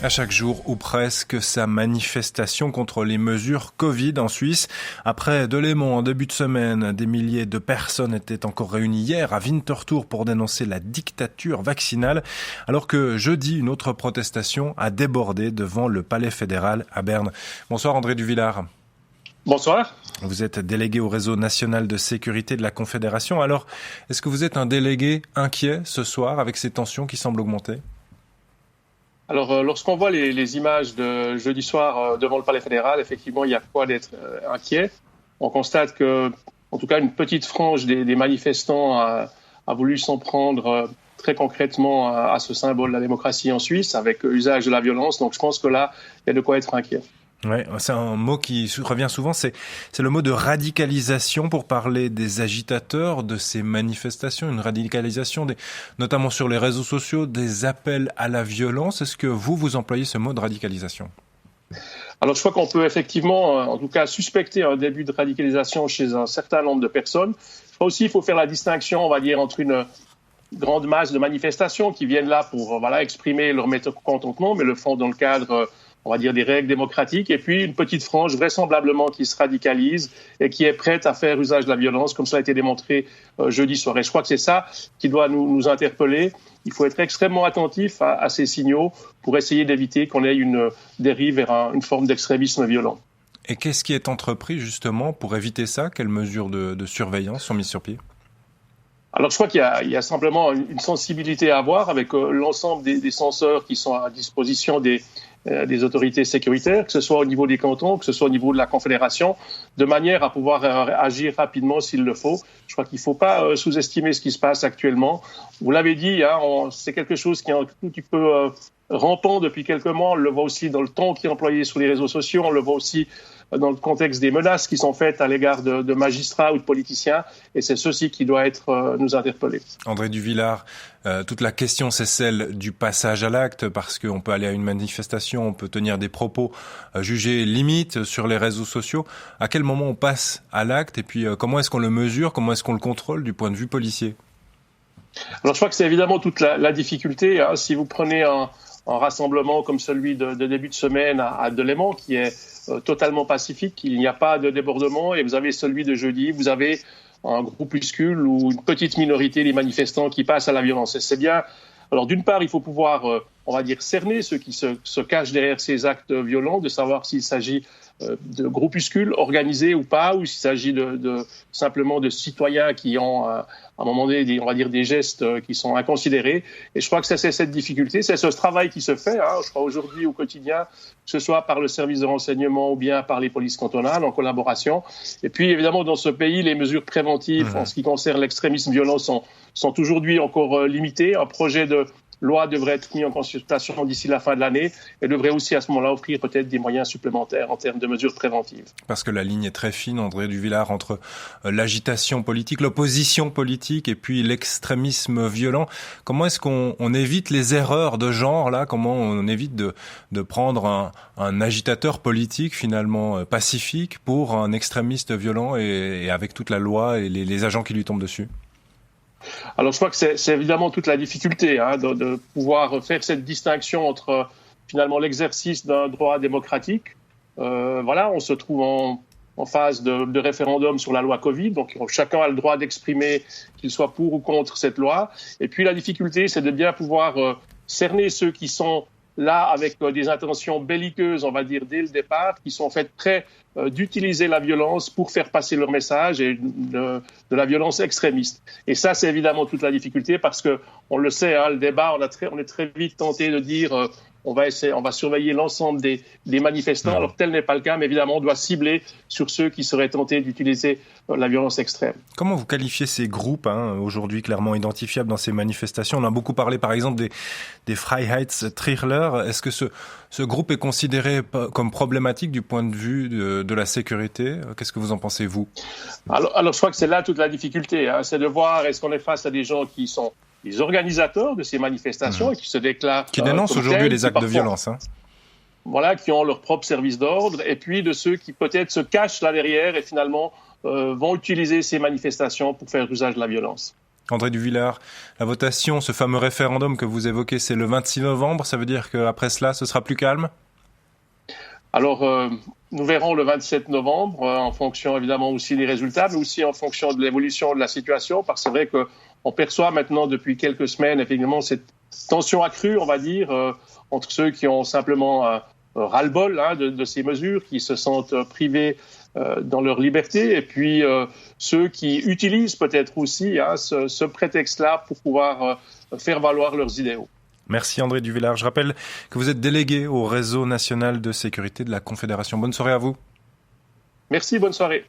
À chaque jour ou presque, sa manifestation contre les mesures Covid en Suisse. Après Delémont en début de semaine, des milliers de personnes étaient encore réunies hier à Winterthur pour dénoncer la dictature vaccinale, alors que jeudi, une autre protestation a débordé devant le Palais fédéral à Berne. Bonsoir André Duvillard. Bonsoir. Vous êtes délégué au réseau national de sécurité de la Confédération. Alors, est-ce que vous êtes un délégué inquiet ce soir avec ces tensions qui semblent augmenter ? Alors, lorsqu'on voit les images de jeudi soir devant le Palais fédéral, effectivement, il y a quoi d'être inquiet. On constate que, en tout cas, une petite frange des manifestants a voulu s'en prendre très concrètement à ce symbole de la démocratie en Suisse, avec usage de la violence. Donc, je pense que là, il y a de quoi être inquiet. Ouais, c'est un mot qui revient souvent, c'est le mot de radicalisation pour parler des agitateurs de ces manifestations, une radicalisation notamment sur les réseaux sociaux, des appels à la violence. Est-ce que vous employez ce mot de radicalisation ? Alors, je crois qu'on peut effectivement, en tout cas, suspecter un début de radicalisation chez un certain nombre de personnes. Je crois aussi qu'il faut faire la distinction, on va dire, entre une grande masse de manifestations qui viennent là pour exprimer leur mécontentement, mais le font dans le cadre on va dire des règles démocratiques, et puis une petite frange vraisemblablement qui se radicalise et qui est prête à faire usage de la violence, comme ça a été démontré jeudi soir. Et je crois que c'est ça qui doit nous interpeller. Il faut être extrêmement attentif à ces signaux pour essayer d'éviter qu'on ait une dérive vers une forme d'extrémisme violent. Et qu'est-ce qui est entrepris justement pour éviter ça ? Quelles mesures de surveillance sont mises sur pied ? Alors, je crois qu'il y a simplement une sensibilité à avoir avec l'ensemble des censeurs qui sont à disposition des autorités sécuritaires, que ce soit au niveau des cantons, que ce soit au niveau de la Confédération, de manière à pouvoir agir rapidement s'il le faut. Je crois qu'il ne faut pas sous-estimer ce qui se passe actuellement. Vous l'avez dit, c'est quelque chose qui est un tout petit peu rampant depuis quelques mois. On le voit aussi dans le ton qui est employé sur les réseaux sociaux. On le voit aussi dans le contexte des menaces qui sont faites à l'égard de magistrats ou de politiciens. Et c'est ceci qui doit nous interpeller. André Duvillard, toute la question, c'est celle du passage à l'acte, parce qu'on peut aller à une manifestation, on peut tenir des propos jugés limites sur les réseaux sociaux. À quel moment on passe à l'acte et puis comment est-ce qu'on le mesure, comment est-ce qu'on le contrôle du point de vue policier ? Alors je crois que c'est évidemment toute la difficulté. Si vous prenez un rassemblement comme celui de début de semaine à Delémont, qui est totalement pacifique, il n'y a pas de débordement, et vous avez celui de jeudi, vous avez un groupuscule ou une petite minorité des manifestants qui passent à la violence. Et c'est bien. Alors d'une part, il faut pouvoir, on va dire, cerner ceux qui se cachent derrière ces actes violents, de savoir s'il s'agit de groupuscules organisés ou pas, ou s'il s'agit simplement de citoyens qui ont, à un moment donné, on va dire des gestes qui sont inconsidérés. Et je crois que c'est cette difficulté, c'est ce travail qui se fait, je crois aujourd'hui au quotidien, que ce soit par le service de renseignement ou bien par les polices cantonales en collaboration. Et puis évidemment, dans ce pays, les mesures préventives en ce qui concerne l'extrémisme violent sont aujourd'hui encore limitées. Un projet de loi devrait être mis en consultation d'ici la fin de l'année et devrait aussi à ce moment-là offrir peut-être des moyens supplémentaires en termes de mesures préventives. Parce que la ligne est très fine, André Duvillard, entre l'agitation politique, l'opposition politique et puis l'extrémisme violent. Comment est-ce qu'on évite les erreurs de genre là ? Comment on évite de prendre un agitateur politique finalement pacifique pour un extrémiste violent et avec toute la loi et les agents qui lui tombent dessus ? Alors, je crois que c'est évidemment toute la difficulté de pouvoir faire cette distinction entre finalement l'exercice d'un droit démocratique. On se trouve en phase de référendum sur la loi Covid, donc chacun a le droit d'exprimer qu'il soit pour ou contre cette loi. Et puis la difficulté, c'est de bien pouvoir cerner ceux qui sont là avec des intentions belliqueuses, on va dire, dès le départ, qui sont en fait prêts d'utiliser la violence pour faire passer leur message et de la violence extrémiste. Et ça, c'est évidemment toute la difficulté parce que on le sait, le débat, on est très vite tenté de dire on va surveiller l'ensemble des manifestants. Alors tel n'est pas le cas, mais évidemment, on doit cibler sur ceux qui seraient tentés d'utiliser la violence extrême. Comment vous qualifiez ces groupes aujourd'hui clairement identifiables dans ces manifestations ? On a beaucoup parlé par exemple des Freiheitstrichler. Est-ce que ce groupe est considéré comme problématique du point de vue de la sécurité ? Qu'est-ce que vous en pensez, vous ? Alors je crois que c'est là toute la difficulté. C'est de voir est-ce qu'on est face à des gens qui sont les organisateurs de ces manifestations et qui se déclarent qui dénoncent aujourd'hui les actes de violence. Qui ont leur propre service d'ordre, et puis de ceux qui peut-être se cachent là derrière et finalement vont utiliser ces manifestations pour faire usage de la violence. André Duvillard, la votation, ce fameux référendum que vous évoquez, c'est le 26 novembre. Ça veut dire qu'après cela, ce sera plus calme? Alors, nous verrons le 27 novembre, en fonction évidemment aussi des résultats, mais aussi en fonction de l'évolution de la situation, parce que c'est vrai qu'on perçoit maintenant depuis quelques semaines, effectivement, cette tension accrue, on va dire, entre ceux qui ont simplement ras-le-bol de ces mesures, qui se sentent privés dans leur liberté, et puis ceux qui utilisent peut-être aussi ce prétexte-là pour pouvoir faire valoir leurs idéaux. Merci André Duvillard. Je rappelle que vous êtes délégué au réseau national de sécurité de la Confédération. Bonne soirée à vous. Merci, bonne soirée.